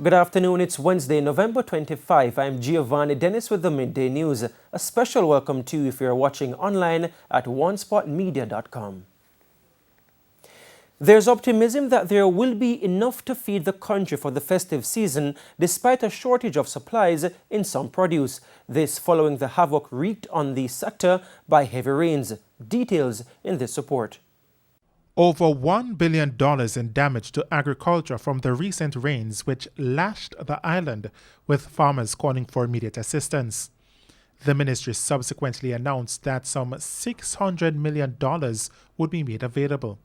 Good afternoon, it's Wednesday, November 25. I'm Giovanni Dennis with the Midday News. A special welcome to you if you're watching online at onespotmedia.com. There's optimism that there will be enough to feed the country for the festive season despite a shortage of supplies in some produce. This following the havoc wreaked on the sector by heavy rains. Details in this report. Over $1 billion in damage to agriculture from the recent rains which lashed the island, with farmers calling for immediate assistance. The ministry subsequently announced that some $600 million would be made available.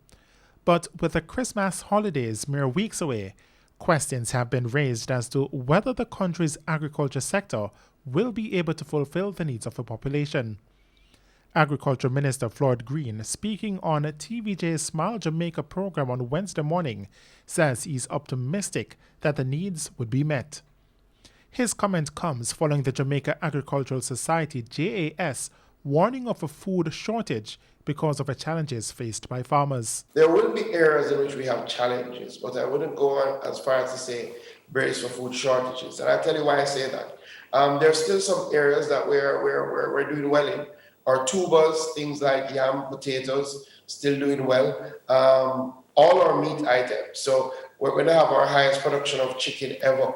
But with the Christmas holidays mere weeks away, questions have been raised as to whether the country's agriculture sector will be able to fulfill the needs of the population. Agriculture Minister Floyd Green, speaking on TVJ's Smile Jamaica program on Wednesday morning, says he's optimistic that the needs would be met. His comment comes following the Jamaica Agricultural Society JAS warning of a food shortage because of the challenges faced by farmers. There will be areas in which we have challenges, but I wouldn't go on as far as to say brace for food shortages. And I'll tell you why I say that. There are still some areas that we're doing well in. Our tubers, things like yam, potatoes, still doing well. All our meat items. So we're going to have our highest production of chicken ever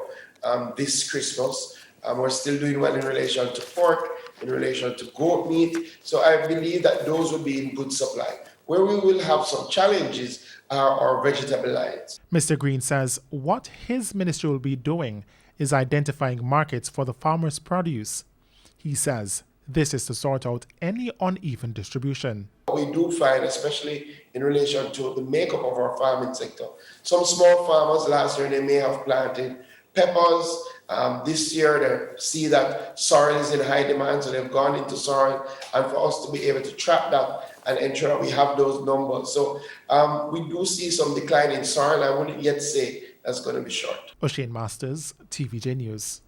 this Christmas. We're still doing well in relation to pork, in relation to goat meat. So I believe that those will be in good supply. Where we will have some challenges are our vegetable lines. Mr. Green says what his ministry will be doing is identifying markets for the farmers' produce. He says this is to sort out any uneven distribution. We do find, especially in relation to the makeup of our farming sector, some small farmers last year, they may have planted peppers. This year, they see that sorrel is in high demand, so they've gone into sorrel. And for us to be able to track that and ensure that we have those numbers. So we do see some decline in sorrel. I wouldn't yet say that's going to be short. O'Shane Masters, TVJ News.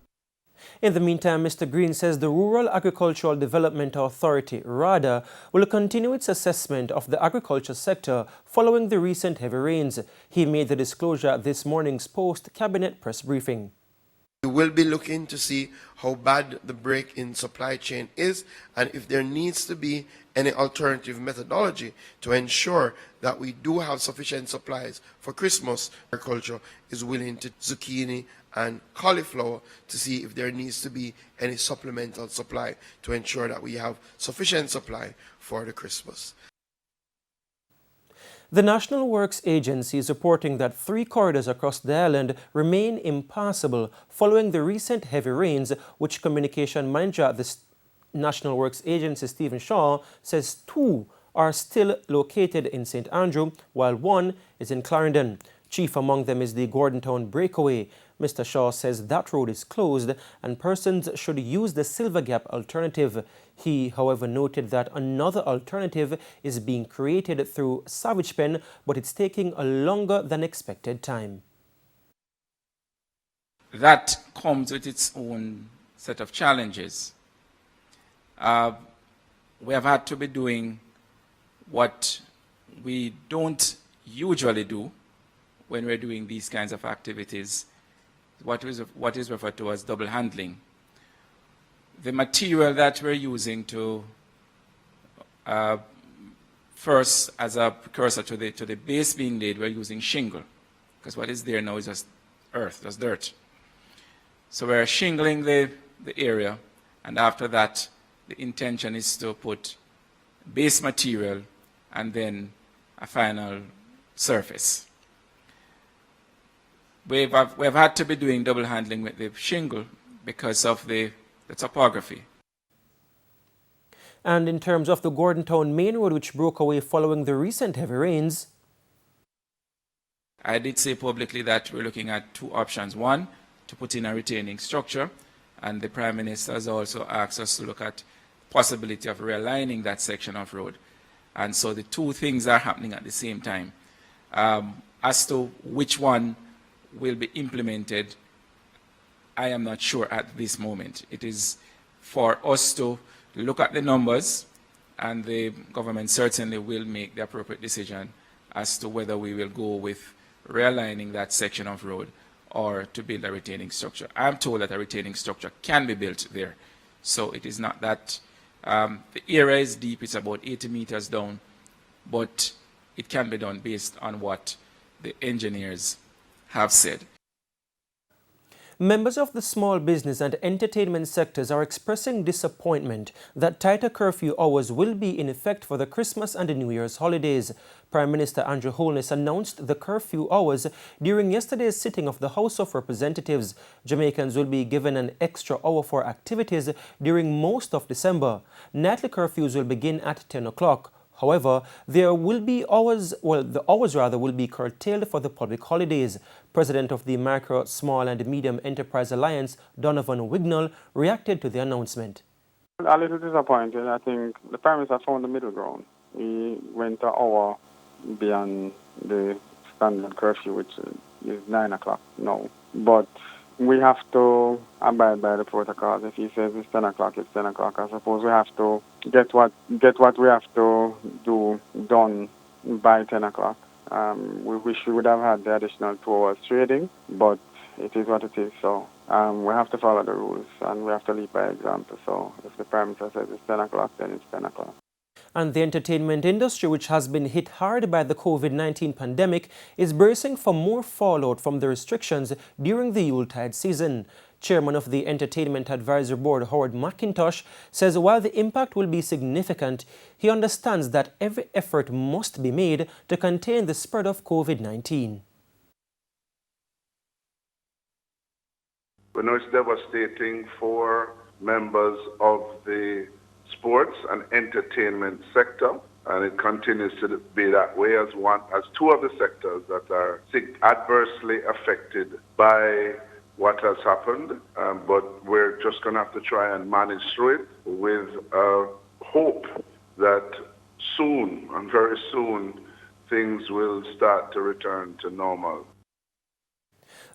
In the meantime, Mr. Green says the Rural Agricultural Development Authority, RADA, will continue its assessment of the agriculture sector following the recent heavy rains. He made the disclosure at this morning's post-cabinet press briefing. We will be looking to see how bad the break in supply chain is and if there needs to be any alternative methodology to ensure that we do have sufficient supplies for Christmas. Agriculture is willing to zucchini and cauliflower to see if there needs to be any supplemental supply to ensure that we have sufficient supply for the Christmas. The National Works Agency is reporting that 3 corridors across the island remain impassable following the recent heavy rains, which Communication Manager at the National Works Agency, Stephen Shaw, says 2 are still located in St. Andrew, while 1 is in Clarendon. Chief among them is the Gordontown Breakaway. Mr. Shaw says that road is closed and persons should use the Silver Gap alternative. He, however, noted that another alternative is being created through Savage Pen, but it's taking a longer than expected time. That comes with its own set of challenges. We have had to be doing what we don't usually do when we're doing these kinds of activities, what is referred to as double handling. The material that we're using to first, as a precursor to the base being laid, we're using shingle, because what is there now is just earth, just dirt. So we're shingling the area, and after that, the intention is to put base material and then a final surface. We've had to be doing double handling with the shingle because of the topography. And in terms of the Gordontown Main Road, which broke away following the recent heavy rains, I did say publicly that we're looking at 2 options. 1, to put in a retaining structure, and the Prime Minister has also asked us to look at possibility of realigning that section of road. And so the 2 things are happening at the same time. As to which one will be implemented, I am not sure at this moment. It is for us to look at the numbers, and the government certainly will make the appropriate decision as to whether we will go with realigning that section of road or to build a retaining structure. I'm told that a retaining structure can be built there. So it is not that the area is deep, it's about 80 meters down, but it can be done based on what the engineers have said. Members of the small business and entertainment sectors are expressing disappointment that tighter curfew hours will be in effect for the Christmas and the New Year's holidays. Prime Minister Andrew Holness announced the curfew hours during yesterday's sitting of the House of Representatives. Jamaicans will be given an extra hour for activities during most of December. Nightly curfews will begin at 10 o'clock. However, the hours will be curtailed for the public holidays. President of the Micro, Small and Medium Enterprise Alliance, Donovan Wignall, reacted to the announcement. A little disappointed. I think the Prime Minister found the middle ground. He went an hour beyond the standard curfew, which is 9 o'clock now. But we have to abide by the protocols. If he says it's 10 o'clock, it's 10 o'clock. I suppose we have to get what we have to do done by 10 o'clock. We wish we would have had the additional 2 hours trading, but it is what it is. So we have to follow the rules and we have to lead by example. So if the Prime Minister says it's 10 o'clock, then it's 10 o'clock. And the entertainment industry, which has been hit hard by the COVID-19 pandemic, is bracing for more fallout from the restrictions during the Yuletide season. Chairman of the Entertainment Advisory Board, Howard McIntosh, says while the impact will be significant, he understands that every effort must be made to contain the spread of COVID-19. We know it's devastating for members of the sports and entertainment sector, and it continues to be that way as two of the sectors that are adversely affected by what has happened, but we're just going to have to try and manage through it with hope that soon, and very soon, things will start to return to normal.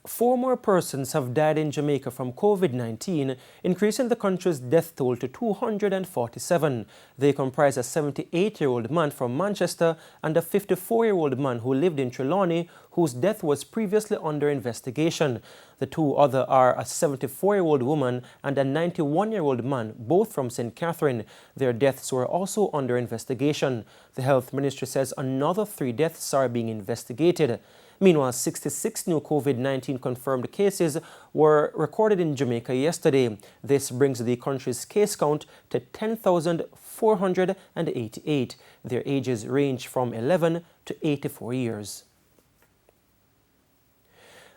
4 more persons have died in Jamaica from COVID-19, increasing the country's death toll to 247. They comprise a 78-year-old man from Manchester and a 54-year-old man who lived in Trelawney, whose death was previously under investigation. The 2 others are a 74-year-old woman and a 91-year-old man, both from St. Catherine. Their deaths were also under investigation. The Health Ministry says another 3 deaths are being investigated. Meanwhile, 66 new COVID-19 confirmed cases were recorded in Jamaica yesterday. This brings the country's case count to 10,488. Their ages range from 11 to 84 years.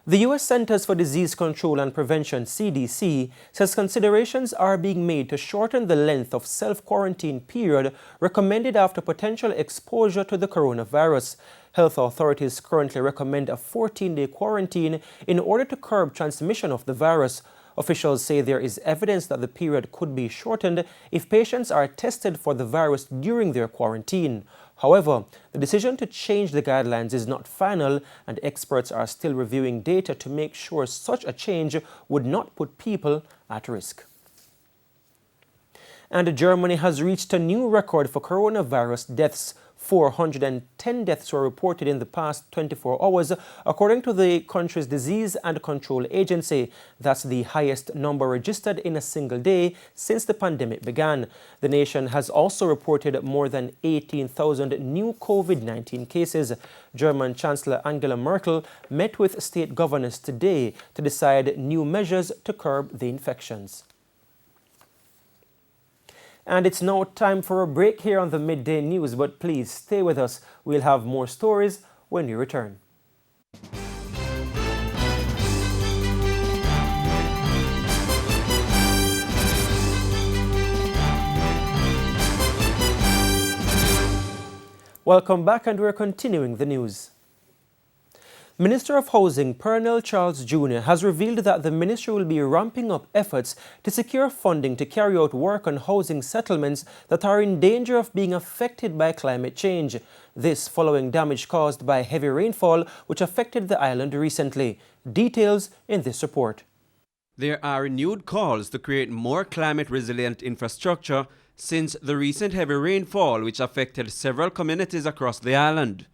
The U.S. Centers for Disease Control and Prevention, CDC, says considerations are being made to shorten the length of self-quarantine period recommended after potential exposure to the coronavirus. Health authorities currently recommend a 14-day quarantine in order to curb transmission of the virus. Officials say there is evidence that the period could be shortened if patients are tested for the virus during their quarantine. However, the decision to change the guidelines is not final, and experts are still reviewing data to make sure such a change would not put people at risk. And Germany has reached a new record for coronavirus deaths. 410 deaths were reported in the past 24 hours, according to the country's Disease and Control Agency. That's the highest number registered in a single day since the pandemic began. The nation has also reported more than 18,000 new COVID-19 cases. German Chancellor Angela Merkel met with state governors today to decide new measures to curb the infections. And it's now time for a break here on the Midday News, but please stay with us. We'll have more stories when we return. Welcome back, and we're continuing the news. Minister of Housing Pernell Charles Jr. has revealed that the ministry will be ramping up efforts to secure funding to carry out work on housing settlements that are in danger of being affected by climate change. This following damage caused by heavy rainfall which affected the island recently. Details in this report. There are renewed calls to create more climate-resilient infrastructure since the recent heavy rainfall which affected several communities across the island.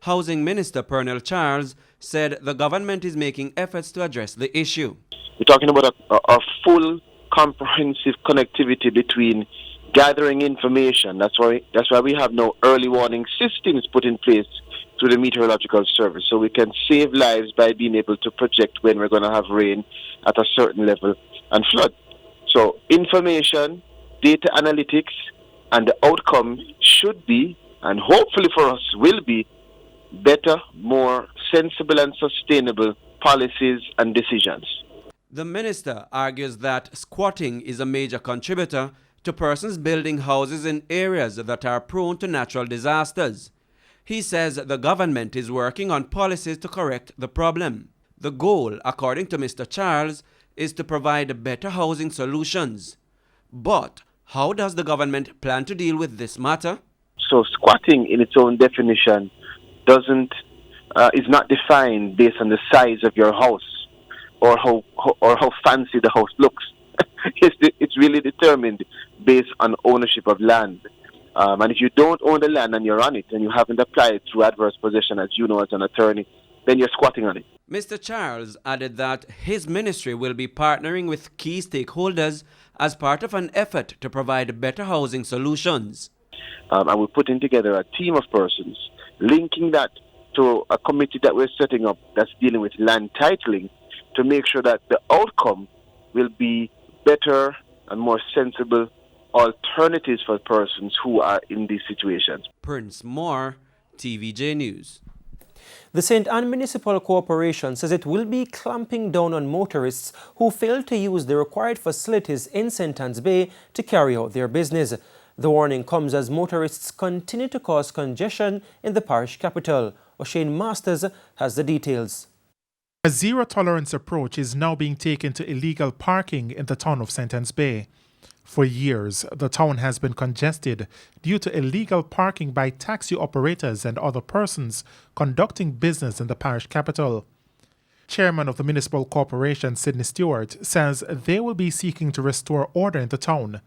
Housing Minister Pernell Charles said the government is making efforts to address the issue. We're talking about a full, comprehensive connectivity between gathering information. That's why we have now early warning systems put in place through the Meteorological Service, so we can save lives by being able to project when we're going to have rain at a certain level and flood. So information, data analytics, and the outcome should be, and hopefully for us will be, better, more sensible and sustainable policies and decisions. The minister argues that squatting is a major contributor to persons building houses in areas that are prone to natural disasters. He says the government is working on policies to correct the problem. The goal, according to Mr. Charles, is to provide better housing solutions. But how does the government plan to deal with this matter? So squatting in its own definition is not defined based on the size of your house or how fancy the house looks. It's really determined based on ownership of land. And if you don't own the land and you're on it and you haven't applied through adverse possession, as you know as an attorney, then you're squatting on it. Mr. Charles added that his ministry will be partnering with key stakeholders as part of an effort to provide better housing solutions. And we're putting together a team of persons, linking that to a committee that we're setting up that's dealing with land titling to make sure that the outcome will be better and more sensible alternatives for persons who are in these situations. Prince Moore, TVJ News. The St. Ann Municipal Corporation says it will be clamping down on motorists who fail to use the required facilities in St. Ann's Bay to carry out their business. The warning comes as motorists continue to cause congestion in the parish capital. O'Shane Masters has the details. A zero-tolerance approach is now being taken to illegal parking in the town of St. Ann's Bay. For years, the town has been congested due to illegal parking by taxi operators and other persons conducting business in the parish capital. Chairman of the Municipal Corporation, Sidney Stewart, says they will be seeking to restore order in the town.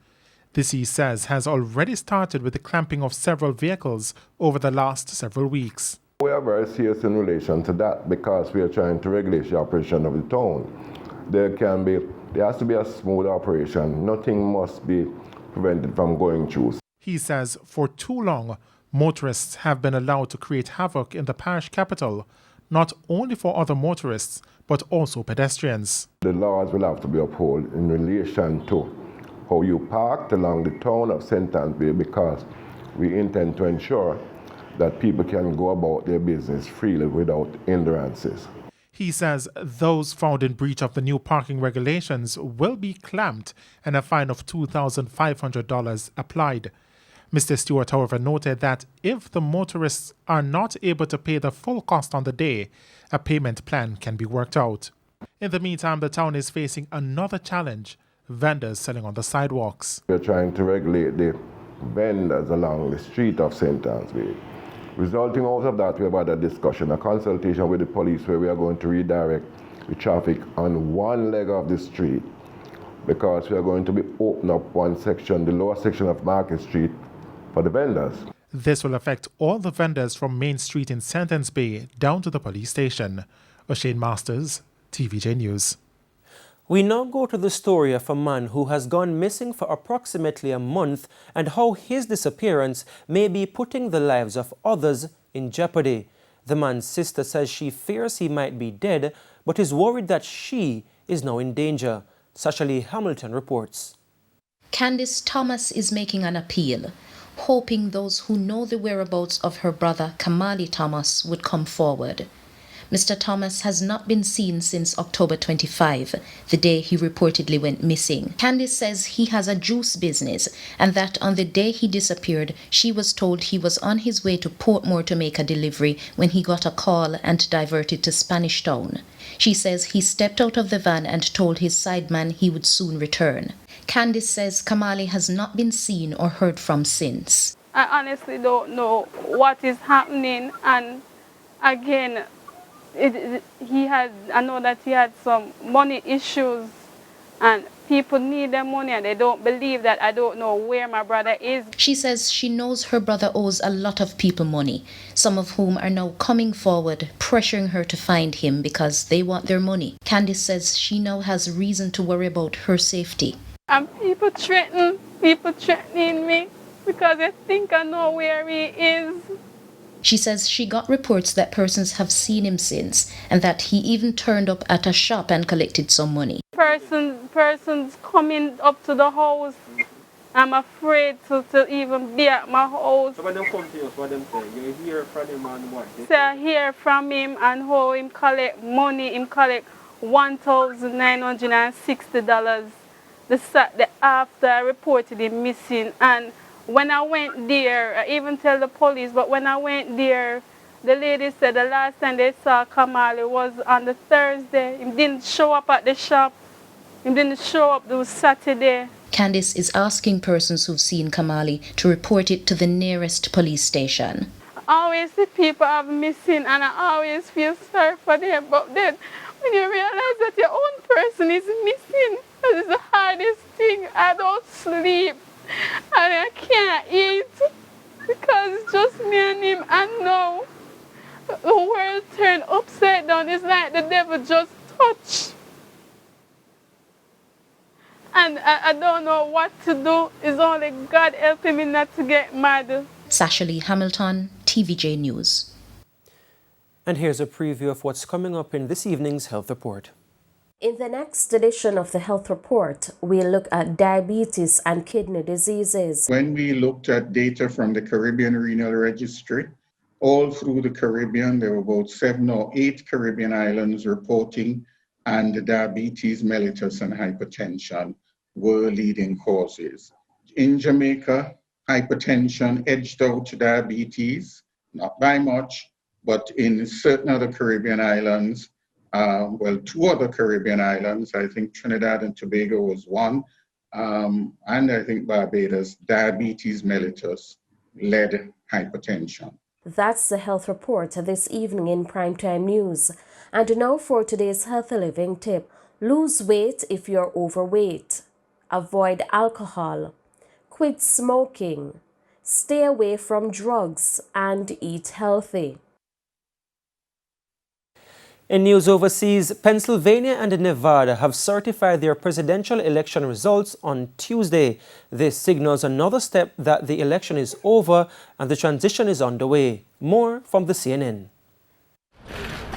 This, he says, has already started with the clamping of several vehicles over the last several weeks. We are very serious in relation to that because we are trying to regulate the operation of the town. There has to be a smooth operation. Nothing must be prevented from going through. He says for too long, motorists have been allowed to create havoc in the parish capital, not only for other motorists, but also pedestrians. The laws will have to be upheld in relation to how you parked along the town of St. Ann's Bay because we intend to ensure that people can go about their business freely without hindrances. He says those found in breach of the new parking regulations will be clamped and a fine of $2,500 applied. Mr. Stewart, however, noted that if the motorists are not able to pay the full cost on the day, a payment plan can be worked out. In the meantime, the town is facing another challenge: vendors selling on the sidewalks. We're trying to regulate the vendors along the street of St. Ann's Bay. Resulting out of that, we have had a discussion, a consultation with the police where we are going to redirect the traffic on one leg of the street because we are going to be open up one section, the lower section of Market Street, for the vendors. This will affect all the vendors from Main Street in St. Ann's Bay down to the police station. O'Shane Masters, TVJ News. We now go to the story of a man who has gone missing for approximately a month and how his disappearance may be putting the lives of others in jeopardy. The man's sister says she fears he might be dead, but is worried that she is now in danger. Sasha Lee Hamilton reports. Candice Thomas is making an appeal, hoping those who know the whereabouts of her brother Kamali Thomas would come forward. Mr. Thomas has not been seen since October 25, the day he reportedly went missing. Candice says he has a juice business and that on the day he disappeared, she was told he was on his way to Portmore to make a delivery when he got a call and diverted to Spanish Town. She says he stepped out of the van and told his sideman he would soon return. Candice says Kamali has not been seen or heard from since. I honestly don't know what is happening, and again, I know that he had some money issues, and people need their money and they don't believe that I don't know where my brother is. She says she knows her brother owes a lot of people money, some of whom are now coming forward, pressuring her to find him because they want their money. Candice says she now has reason to worry about her safety. And people threatening me because they think I know where he is. She says she got reports that persons have seen him since and that he even turned up at a shop and collected some money. Persons coming up to the house. I'm afraid to even be at my house. So when they come to you, what them say? You hear from him and what? So I hear from him and how him collect money. Him collect $1,960. The after I reported him missing. And when I went there, I even tell the police, but when I went there, the lady said the last time they saw Kamali was on the Thursday. He didn't show up at the shop. He didn't show up the Saturday. Candice is asking persons who've seen Kamali to report it to the nearest police station. I always see people have missing and I always feel sorry for them. But then when you realize that your own person is missing, that is the hardest thing. I don't sleep and I can't eat because it's just me and him. And now the world turned upside down. It's like the devil just touched. And I don't know what to do. It's only God helping me not to get mad. Sasha Lee Hamilton, TVJ News. And here's a preview of what's coming up in this evening's Health Report. In the next edition of the Health Report, we'll look at diabetes and kidney diseases. When we looked at data from the Caribbean Renal Registry, all through the Caribbean, there were about 7 or 8 Caribbean islands reporting, and diabetes mellitus and hypertension were leading causes. In Jamaica, hypertension edged out diabetes, not by much, but in certain other Caribbean islands, 2 other Caribbean islands, I think Trinidad and Tobago was one, and I think Barbados, diabetes mellitus led hypertension. That's the Health Report this evening in Primetime News. And now for today's healthy living tip. Lose weight if you're overweight. Avoid alcohol. Quit smoking. Stay away from drugs and eat healthy. In news overseas, Pennsylvania and Nevada have certified their presidential election results on Tuesday. This signals another step that the election is over and the transition is underway. More from the CNN.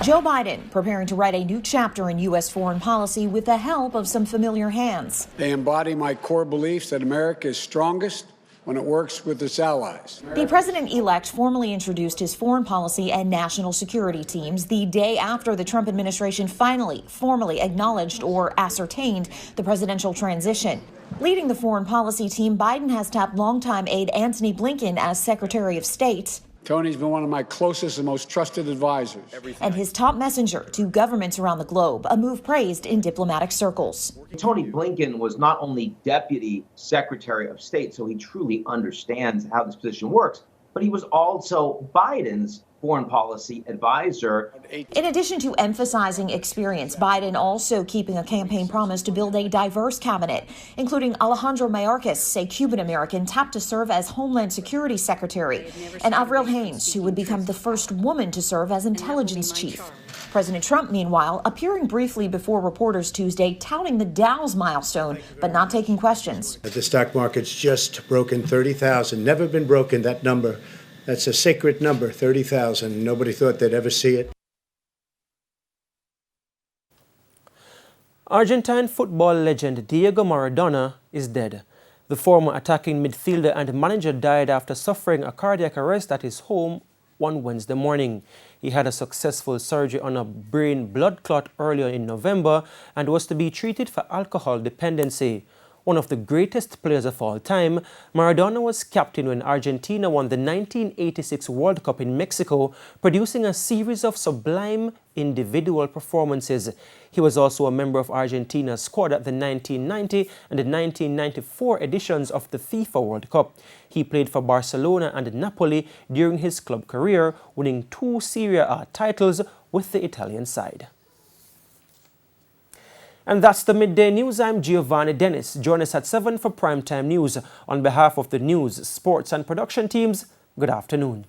Joe Biden preparing to write a new chapter in U.S. foreign policy with the help of some familiar hands. They embody my core beliefs that America is strongest when it works with its allies. The president-elect formally introduced his foreign policy and national security teams the day after the Trump administration finally formally acknowledged or ascertained the presidential transition. Leading the foreign policy team, Biden has tapped longtime aide Antony Blinken as Secretary of State. Tony's been one of my closest and most trusted advisors. And his top messenger to governments around the globe, a move praised in diplomatic circles. Tony Blinken was not only Deputy Secretary of State, so he truly understands how this position works, but he was also Biden's foreign policy advisor. In addition to emphasizing experience, Biden also keeping a campaign promise to build a diverse cabinet, including Alejandro Mayorkas, a Cuban-American tapped to serve as Homeland Security Secretary, and Avril Haines, who would become the first woman to serve as intelligence chief. President Trump, meanwhile, appearing briefly before reporters Tuesday, touting the Dow's milestone, but not taking questions. The stock market's just broken 30,000, never been broken, that number. That's a sacred number, 30,000. Nobody thought they'd ever see it. Argentine football legend Diego Maradona is dead. The former attacking midfielder and manager died after suffering a cardiac arrest at his home on Wednesday morning. He had a successful surgery on a brain blood clot earlier in November and was to be treated for alcohol dependency. One of the greatest players of all time, Maradona was captain when Argentina won the 1986 World Cup in Mexico, producing a series of sublime individual performances. He was also a member of Argentina's squad at the 1990 and the 1994 editions of the FIFA World Cup. He played for Barcelona and Napoli during his club career, winning 2 Serie A titles with the Italian side. And that's the Midday News. I'm Giovanni Dennis. Join us at 7 for Primetime News. On behalf of the news, sports and production teams, good afternoon.